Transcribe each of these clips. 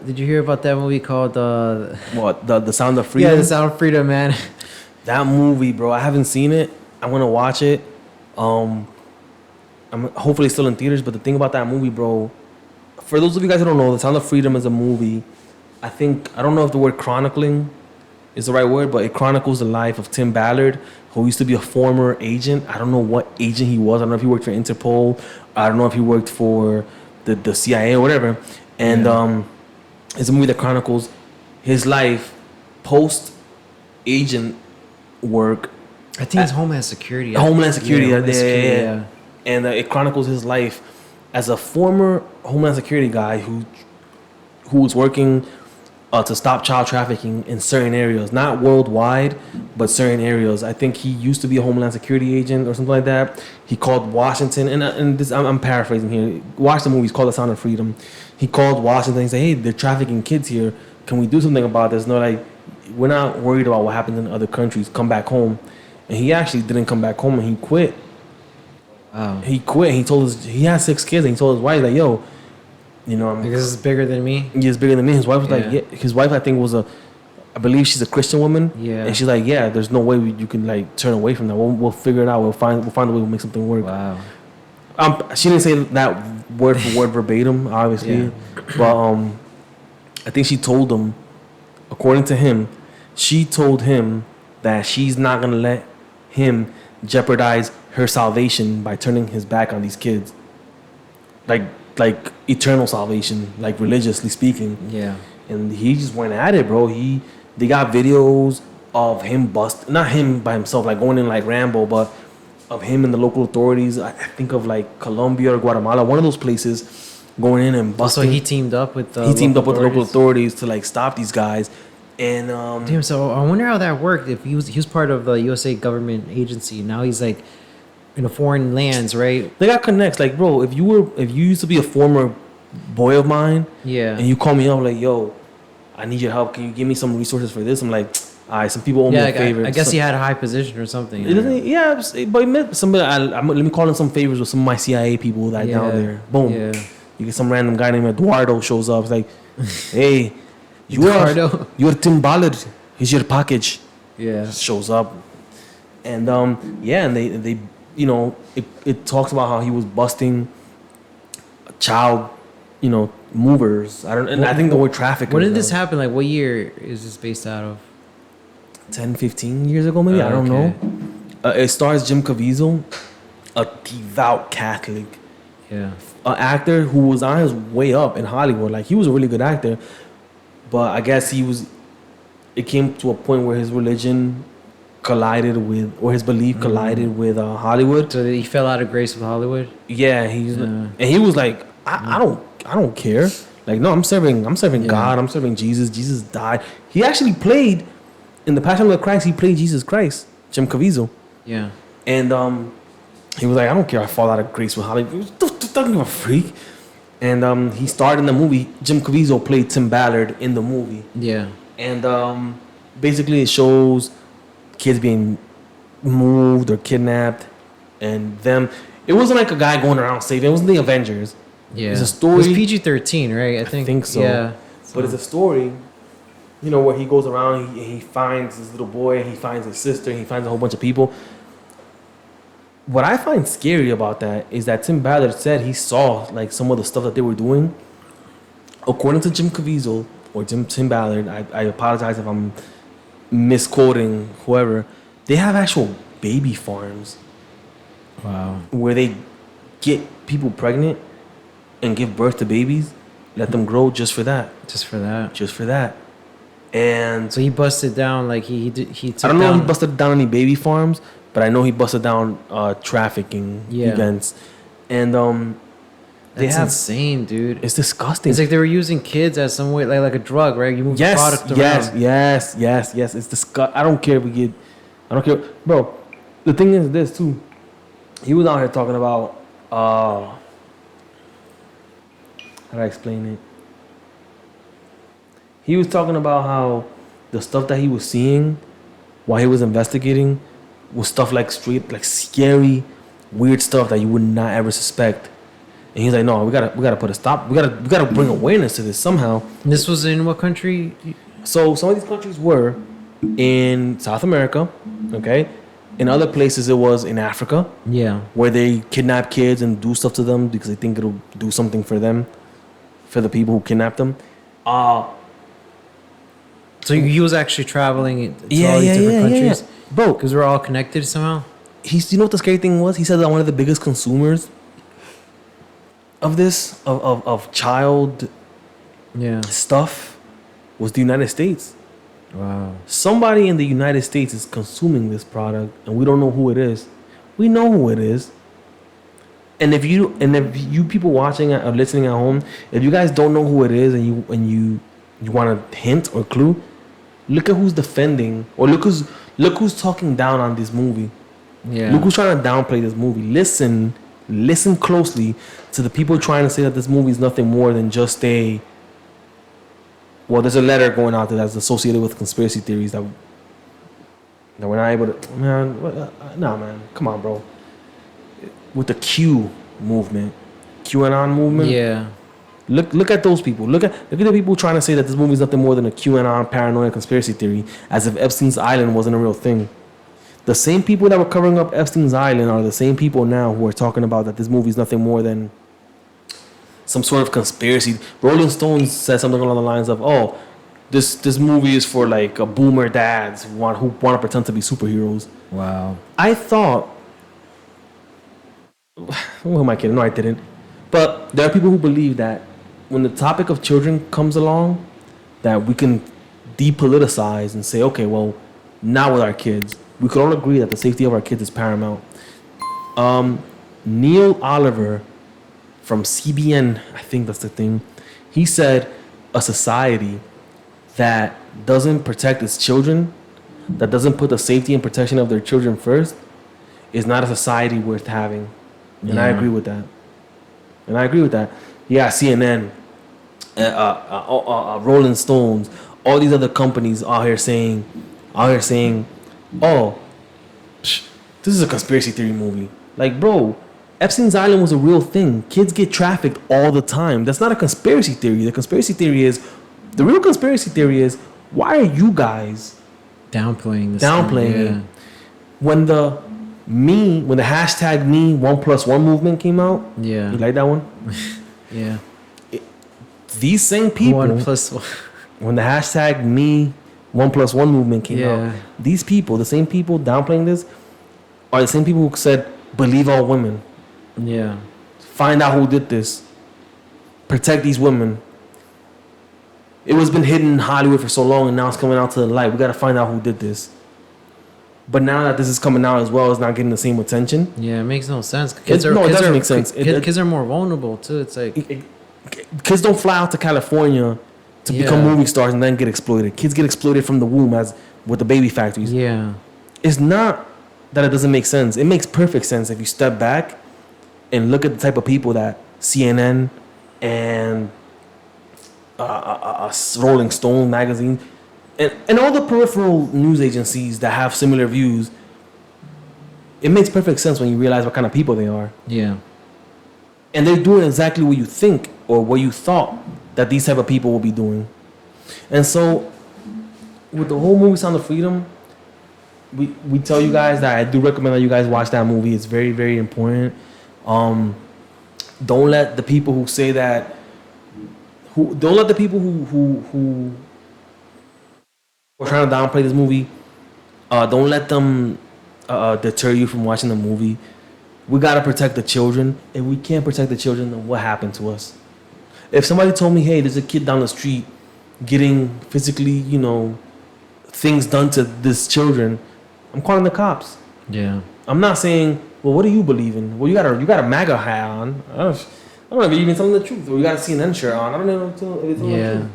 Did you hear about that movie called What the Sound of Freedom? Yeah, The Sound of Freedom, man. That movie, bro. I haven't seen it. I'm gonna watch it. I'm hopefully still in theaters. But the thing about that movie, bro, for those of you guys who don't know, The Sound of Freedom is a movie. I don't know if the word chronicling is the right word, but it chronicles the life of Tim Ballard, who used to be a former agent. I don't know what agent he was. I don't know if he worked for Interpol. I don't know if he worked for the CIA or whatever. And it's a movie that chronicles his life post agent work. I think it's Homeland Security. Homeland Security, yeah. And it chronicles his life as a former Homeland Security guy who was working to stop child trafficking in certain areas, not worldwide, but certain areas. I think he used to be a Homeland Security agent or something like that. He called Washington, and this I'm paraphrasing here. Watch the movie. It's called The Sound of Freedom. He called Washington and said, "Hey, they're trafficking kids here. Can we do something about this?" No, like, we're not worried about what happens in other countries. Come back home. And he actually didn't come back home, and he quit. Wow. He quit. He told he had 6 kids, and he told his wife, like, "Yo, because it's bigger than me." He's bigger than me." His wife was like, "Yeah." His wife, I think, I believe she's a Christian woman. Yeah. And she's like, "Yeah, there's no way you can like turn away from that. We'll figure it out. We'll find a way. We'll make something work." Wow. She didn't say that word for word verbatim, obviously, but I think she told him, according to him, she told him that she's not gonna let him jeopardize her salvation by turning his back on these kids, like eternal salvation, like religiously speaking. Yeah. And he just went at it, bro. They got videos of him not him by himself, like going in like Rambo, but of him and the local authorities. I think of like Colombia or Guatemala, one of those places, going in and busting. So he teamed up with the local authorities to like stop these guys. And damn, so I wonder how that worked. If he was part of the USA government agency, now he's like in a foreign lands, right? They got connects. Like, bro, if you used to be a former boy of mine, yeah, and you call me up like, "Yo, I need your help. Can you give me some resources for this?" I'm like, "All right, some people owe me a favor." I guess he had a high position or something. It doesn't, yeah, but he met somebody. Let me call in some favors with some of my CIA people that down there. Boom. Yeah. You get some random guy named Eduardo shows up. It's like, "Hey, you're Tim Ballard. Here's your package." Yeah. Shows up, and and they it talks about how he was busting child, movers. I think the word traffickers. When did this happen? Like, what year is this based out of? 10, 15 years ago, maybe. I don't know. It stars Jim Caviezel, a devout Catholic. Yeah. An actor who was on his way up in Hollywood. Like, he was a really good actor, but I guess it came to a point where his religion collided with, or his belief collided with Hollywood. So he fell out of grace with Hollywood. Yeah, and he was like, I don't care. Like, no, I'm serving God. I'm serving Jesus. Jesus died. He actually played in the Passion of the Christ. He played Jesus Christ, Jim Caviezel. Yeah. And he was like, I don't care. I fall out of grace with Hollywood. Don't give a freak. And he starred in the movie. Jim Caviezel played Tim Ballard in the movie. Yeah. And basically it shows kids being moved or kidnapped, and them. It wasn't like a guy going around saving. It wasn't the Avengers. Yeah. It's a story. It was PG-13, right? I think so. Yeah. But it's a story, where he goes around, he finds his little boy, he finds his sister, he finds a whole bunch of people. What I find scary about that is that Tim Ballard said he saw like some of the stuff that they were doing. According to Jim Caviezel or Tim Ballard, I apologize if I'm misquoting whoever. They have actual baby farms. Wow. Where they get people pregnant and give birth to babies, let them grow just for that. Just for that. And so he busted down, like he took I don't know if he busted down any baby farms, but I know he busted down trafficking events. And that's insane, dude. It's disgusting. It's like they were using kids as some way, like a drug, right? You move the product around. Yes. It's disgusting. I don't care bro. The thing is this too. He was out here talking about how do I explain it? He was talking about how the stuff that he was seeing while he was investigating was stuff like scary, weird stuff that you would not ever suspect. And he's like, no, we gotta put a stop. We gotta bring awareness to this somehow. This was in what country? So some of these countries were in South America, okay. In other places, it was in Africa, Yeah. where they kidnap kids and do stuff to them because they think it'll do something for them, for the people who kidnapped them. So he was actually traveling to all these different countries, Bro, because we're all connected somehow. you know what the scary thing was? He said that one of the biggest consumers of this, of child Yeah. stuff, was the United States. Wow. Somebody in the United States is consuming this product, and we don't know who it is. We know who it is. And if you people watching or listening at home, if you guys don't know who it is, and you want a hint or clue, look at who's defending, or look who's talking down on this movie. Yeah. Look who's trying to downplay this movie. Listen closely to the people trying to say that this movie is nothing more than just a. Well, there's a letter going out there that's associated with conspiracy theories that we're not able to. Man, nah, man, come on, bro. With the Q movement, QAnon movement. Yeah. Look at those people. Look at the people trying to say that this movie is nothing more than a QAnon paranoia conspiracy theory, as if Epstein's Island wasn't a real thing. The same people that were covering up Epstein's Island are the same people now who are talking about that this movie is nothing more than some sort of conspiracy. Rolling Stones said something along the lines of, "Oh, this movie is for like boomer dads who want to pretend to be superheroes." Wow. I thought, who am I kidding? No, I didn't. But there are people who believe that when the topic of children comes along, that we can depoliticize and say, okay, well, now with our kids, we could all agree that the safety of our kids is paramount. Neil Oliver from CBN, I think that's the thing, he said a society that doesn't protect its children, that doesn't put the safety and protection of their children first, is not a society worth having. And I agree with that. Yeah, CNN, Rolling Stones, all these other companies out here saying, oh, this is a conspiracy theory movie. Like, bro, Epstein's Island was a real thing. Kids get trafficked all the time. That's not a conspiracy theory. The real conspiracy theory is, why are you guys Downplaying this. it? When the hashtag me 1+1 movement came out, Yeah. you like that one? Yeah. These same people, 1+1. when the hashtag me 1+1 movement came Yeah. out, these people, the same people downplaying this, are the same people who said, believe all women, Yeah. find out who did this, protect these women. It was been hidden in Hollywood for so long, and now it's coming out to the light. We got to find out who did this. But now that this is coming out as well, it's not getting the same attention. Yeah, it makes no sense. It Kids doesn't make sense. Kids are more vulnerable too. It's like Kids don't fly out to California to become movie stars and then get exploited. Kids get exploited from the womb, as with the baby factories. yeah, It's not that it doesn't make sense. It makes perfect sense if you step back and look at the type of people that CNN and Rolling Stone magazine and all the peripheral news agencies that have similar views. It makes perfect sense when you realize what kind of people they are. yeah, And they're doing exactly what you think or what you thought that these type of people will be doing. And so, with the whole movie Sound of Freedom, we tell you guys that I do recommend that you guys watch that movie. It's very, very important. Don't let the people who say that, don't let the people who are trying to downplay this movie, don't let them deter you from watching the movie. We gotta protect the children. If we can't protect the children, then what happened to us? If somebody told me, hey, there's a kid down the street getting physically, things done to these children, I'm calling the cops. yeah. I'm not saying, well, what do you believe in? Well, you got a MAGA hat on. I don't know if you're even telling the truth. Or you got a CNN shirt on. I don't know if you're telling the truth.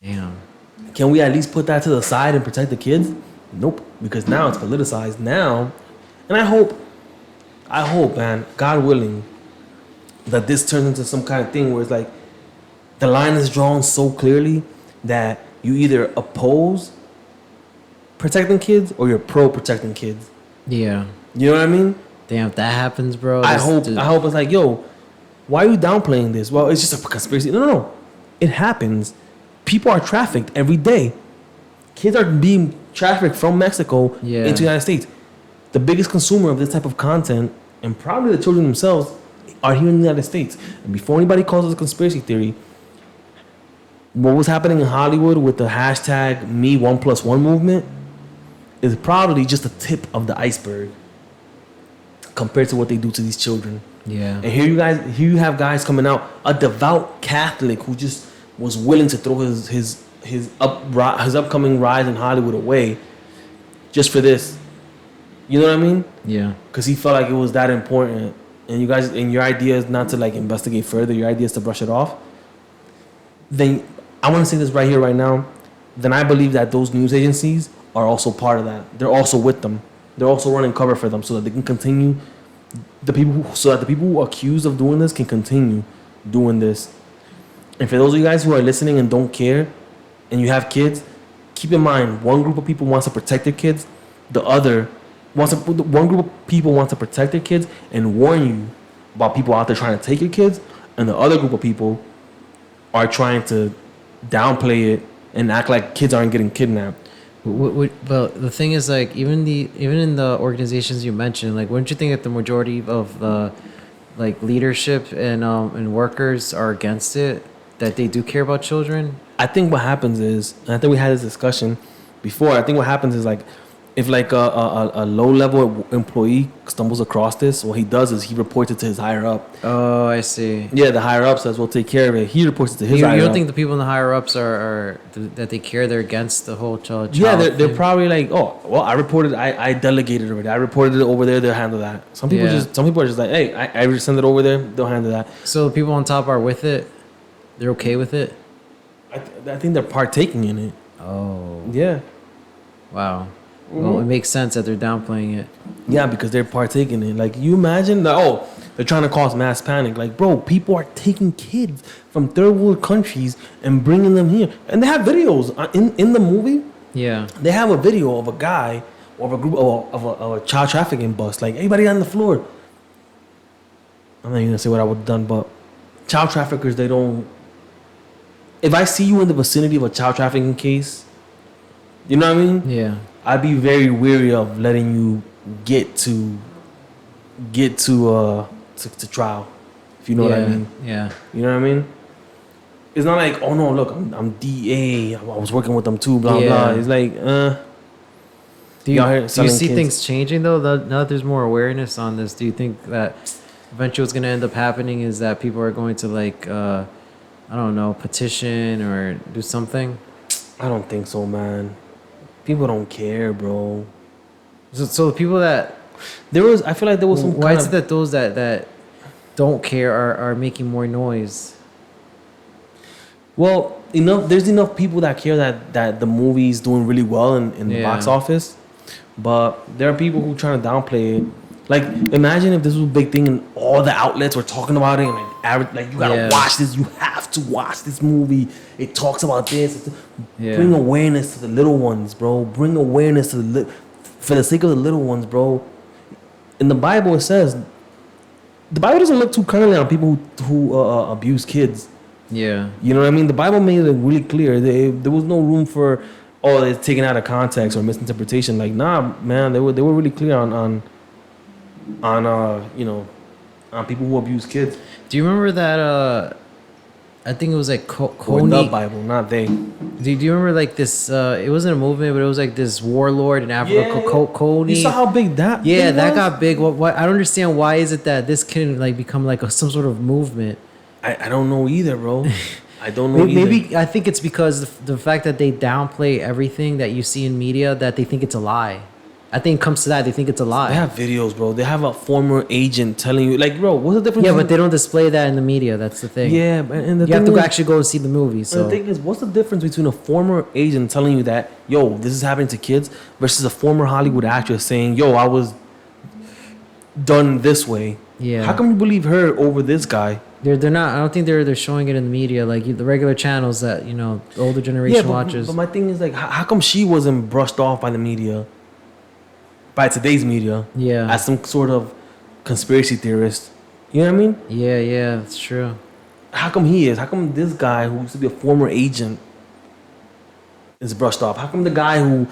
Damn. Can we at least put that to the side and protect the kids? Nope. Because now it's politicized. Now, and I hope, man, God willing, that this turns into some kind of thing where it's like the line is drawn so clearly that you either oppose protecting kids or you're pro protecting kids. Yeah. You know what I mean? Damn, if that happens, bro. I hope it's like, yo, Why are you downplaying this? Well, it's just a conspiracy. No. It happens. People are trafficked every day. Kids are being trafficked from Mexico into the United States. The biggest consumer of this type of content, and probably the children themselves, are here in the United States. And before anybody calls it a conspiracy theory, what was happening in Hollywood with the hashtag Me1+1 movement is probably just the tip of the iceberg compared to what they do to these children. Yeah. And here you have guys coming out, a devout Catholic who just was willing to throw his upcoming rise in Hollywood away just for this. You know what I mean? Yeah. Because he felt like it was that important. And you guys, and your idea is not to like investigate further. Your idea is to brush it off. Then I want to say this right here, right now. Then I believe that those news agencies are also part of that. They're also with them. They're also running cover for them so that they can continue. The people who are accused of doing this can continue doing this. And for those of you guys who are listening and don't care, and you have kids, keep in mind one group of people wants to protect their kids, one group of people wants to protect their kids and warn you about people out there trying to take your kids, and the other group of people are trying to downplay it and act like kids aren't getting kidnapped. But the thing is, like, even in the organizations you mentioned, like, wouldn't you think that the majority of the like leadership and workers are against it? That they do care about children? I think what happens is, and I think we had this discussion before. I think what happens is, like, if like a low level employee stumbles across this, what he does is he reports it to his higher up. Oh, I see. Yeah, the higher up says we'll take care of it. He reports it to his higher up. You don't think the people in the higher ups are that they care? They're against the whole child. Yeah, they're probably like, oh, well, I delegated already. I reported it over there. They'll handle that. Some people are just like, hey, I just send it over there. They'll handle that. So the people on top are with it. They're okay with it. I think they're partaking in it. Oh. Yeah. Wow. Well, it makes sense that they're downplaying it. Yeah, because they're partaking in it. Like, you imagine that, they're trying to cause mass panic. Like, bro, people are taking kids from third world countries and bringing them here. And they have videos in the movie. Yeah. They have a video of a guy or of a group of a child trafficking bus. Like, everybody on the floor. I'm not even going to say what I would have done, but child traffickers, they don't. If I see you in the vicinity of a child trafficking case, you know what I mean? Yeah. I'd be very weary of letting you get to trial, if you know what I mean. Yeah. You know what I mean? It's not like, oh no, look, I'm DA. I was working with them too. Blah blah. It's like, Do you see things changing though? Now that there's more awareness on this, do you think that eventually what's going to end up happening is that people are going to like, I don't know, petition or do something? I don't think so, man. People don't care, bro. So the people that I feel like there was some. Why is it that those that don't care are making more noise? Well, there's enough people that care that the movie's doing really well in the box office, but there are people who are trying to downplay it. Like, imagine if this was a big thing and all the outlets were talking about it and like you gotta watch this. You have to watch this movie. It talks about this. Bring awareness to the little ones, bro. Bring awareness to for the sake of the little ones, bro. In the Bible, it says the Bible doesn't look too kindly on people who abuse kids. Yeah. You know what I mean? The Bible made it really clear. There was no room for it's taken out of context or misinterpretation. Like, nah, man, they were really clear on people who abuse kids. Do you remember that? I think it was like Or the Bible, not they. Do you remember like this? It wasn't a movement, but it was like this warlord in Africa, Coney. You saw how big that? Yeah, that got big. What? I don't understand. Why is it that this can like become like some sort of movement? I don't know either, bro. I don't know. Maybe I think it's because the fact that they downplay everything that you see in media, that they think it's a lie. I think it comes to that. They think it's a lie. They have videos, bro. They have a former agent telling you, like, bro, what's the difference? Yeah, but they don't display that in the media. That's the thing. Yeah, and you have to actually go and see the movie. So the thing is, what's the difference between a former agent telling you that, yo, this is happening to kids, versus a former Hollywood actress saying, yo, I was done this way? Yeah. How come you believe her over this guy? They're not. I don't think they're showing it in the media like the regular channels that the older generation watches. But my thing is, like, how come she wasn't brushed off by the media? By today's media, as some sort of conspiracy theorist, You know what I mean? Yeah, that's true. How come he is? How come this guy who used to be a former agent is brushed off? How come the guy who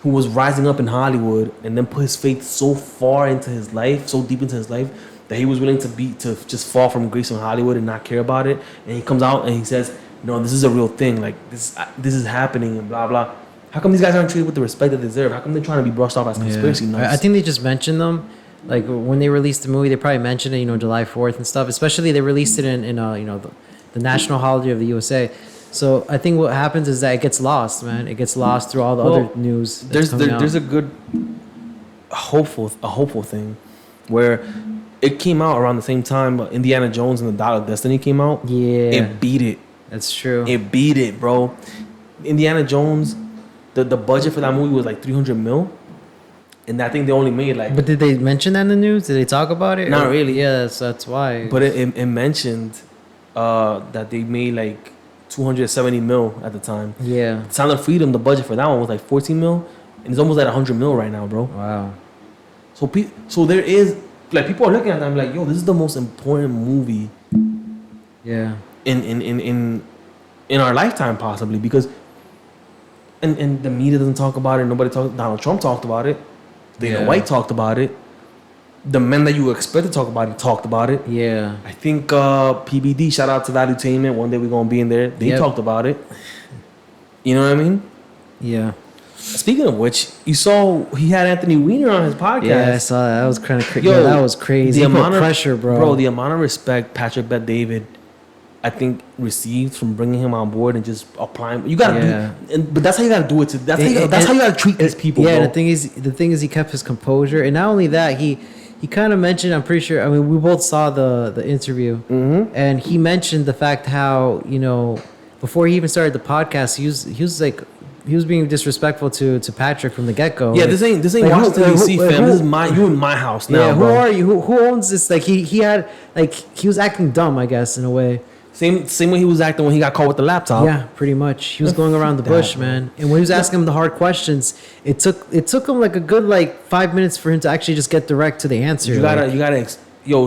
was rising up in Hollywood and then put his faith so far into his life, so deep into his life, that he was willing to just fall from grace in Hollywood and not care about it, and he comes out and he says, "No, this is a real thing. Like this is happening," and blah blah. How come these guys aren't treated with the respect that they deserve? How come they're trying to be brushed off as conspiracy nuts? I think they just mentioned them. Like when they released the movie, they probably mentioned it, July 4th and stuff. Especially they released it in the national holiday of the USA. So I think what happens is that it gets lost, man. It gets lost through all the other news. There's a good hopeful thing where it came out around the same time Indiana Jones and the Dial of Destiny came out. Yeah, it beat it. That's true. It beat it, bro. Indiana Jones, the budget for that movie was like 300 mil. And I think they only made like. But did they mention that in the news? Did they talk about it? Not really. Yeah, that's why. But it mentioned that they made like 270 mil at the time. Yeah. Sound of Freedom, the budget for that one was like 14 mil, and it's almost at 100 mil right now, bro. Wow. So there is like people are looking at them like, yo, this is the most important movie. Yeah. In our lifetime possibly because. And the media doesn't talk about it. Donald Trump talked about it. Dana White talked about it. The men that you expect to talk about it talked about it. Yeah. I think PBD, shout out to Valuetainment. One day we're going to be in there. They talked about it. You know what I mean? Yeah. Speaking of which, you saw he had Anthony Weiner on his podcast. Yeah, I saw that. That was kind of crazy. Yo, that was crazy. The amount of pressure, bro. Bro, the amount of respect Patrick Bet-David, I think, received from bringing him on board and just applying. You gotta do, but that's how you gotta do it. That's how you gotta treat these people. Yeah, bro. the thing is, he kept his composure, and not only that, he kind of mentioned. I'm pretty sure. I mean, we both saw the interview, and he mentioned the fact how before he even started the podcast, he was being disrespectful to Patrick from the get go. Yeah, this ain't Washington D.C. fam. This is you in my house now. Yeah, who bro. are you? Who owns this? Like he had he was acting dumb, I guess, in a way. Same way he was acting when he got caught with the laptop. Yeah, pretty much. He was going around the bush, man. And when he was asking him the hard questions, it took him like a good 5 minutes for him to actually just get direct to the answer. You gotta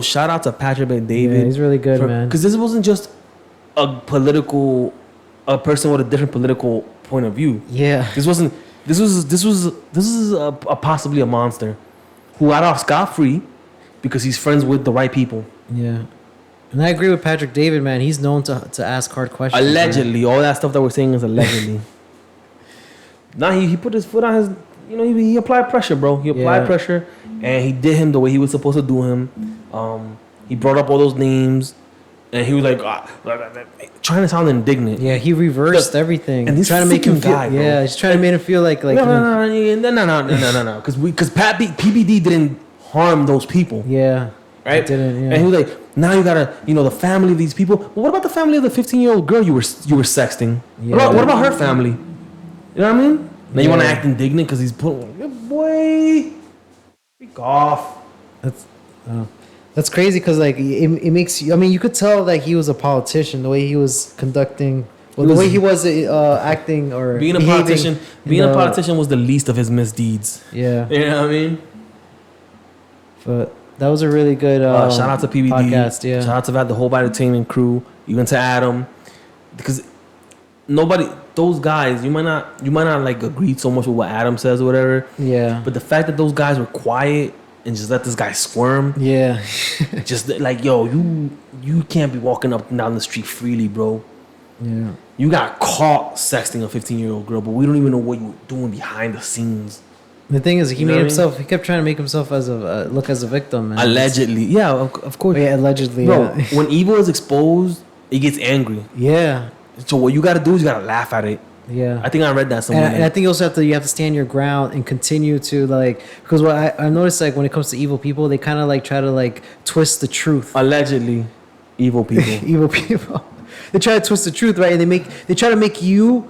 shout out to Patrick Bet-David. Yeah, he's really good, man. Because this wasn't just a person with a different political point of view. Yeah. This is possibly a monster who got off scot-free because he's friends with the right people. Yeah. And I agree with Patrick David, man. He's known to ask hard questions. Allegedly. Man. All that stuff that we're saying is allegedly. Now he put his foot on his... he applied pressure, bro. He applied pressure, and he did him the way he was supposed to do him. He brought up all those names, and he was like... trying to sound indignant. Yeah, he reversed everything. And he's trying to make him feel... guy, he's trying to make him feel like... No. Because PBD didn't harm those people. Yeah. Right? Didn't, yeah. And he was like, now you gotta, the family of these people. Well, what about the family of the 15-year-old girl you were sexting? Yeah. What about her family? You know what I mean? Now you want to act indignant because he's pulling. Boy, freak off. That's crazy because it makes you. I mean, you could tell that he was a politician the way he was conducting. Well, the way he was acting or being a politician. Being a politician was the least of his misdeeds. Yeah. You know what I mean? But. That was a really good shout out to PBD podcast, yeah. Shout out to the whole entertainment crew, even to Adam, because those guys, you might not agree so much with what Adam says or whatever. Yeah. But the fact that those guys were quiet and just let this guy squirm. Yeah. just you can't be walking up and down the street freely, bro. Yeah. You got caught sexting a 15-year-old girl, but we don't even know what you were doing behind the scenes. The thing is, he kept trying to make himself look as a victim, man. Allegedly. Yeah, of course. Yeah, allegedly. Bro, yeah. when evil is exposed, it gets angry. Yeah. So what you got to do is you got to laugh at it. Yeah. I think I read that somewhere. And I think you also have to stand your ground and continue to because what I noticed when it comes to evil people, they kind of try to twist the truth. Allegedly, evil people. Evil people. They try to twist the truth, right? And they try to make you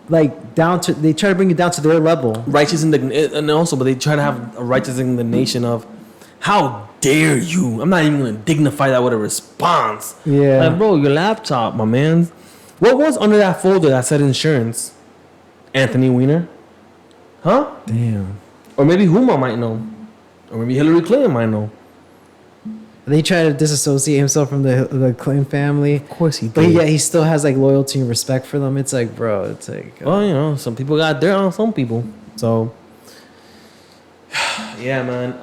they try to bring you down to their level. Righteous indignation, and also, but they try to have a righteous indignation of, how dare you? I'm not even gonna dignify that with a response. Yeah, bro, your laptop, my man. What was under that folder that said insurance? Anthony Weiner, huh? Damn. Or maybe Huma might know, or maybe Hillary Clinton might know. They try to disassociate himself from the Clinton family. Of course he did. But yeah, he still has like loyalty and respect for them. It's like, bro, it's like. Well, you know, some people got dirt on some people. So, yeah, man.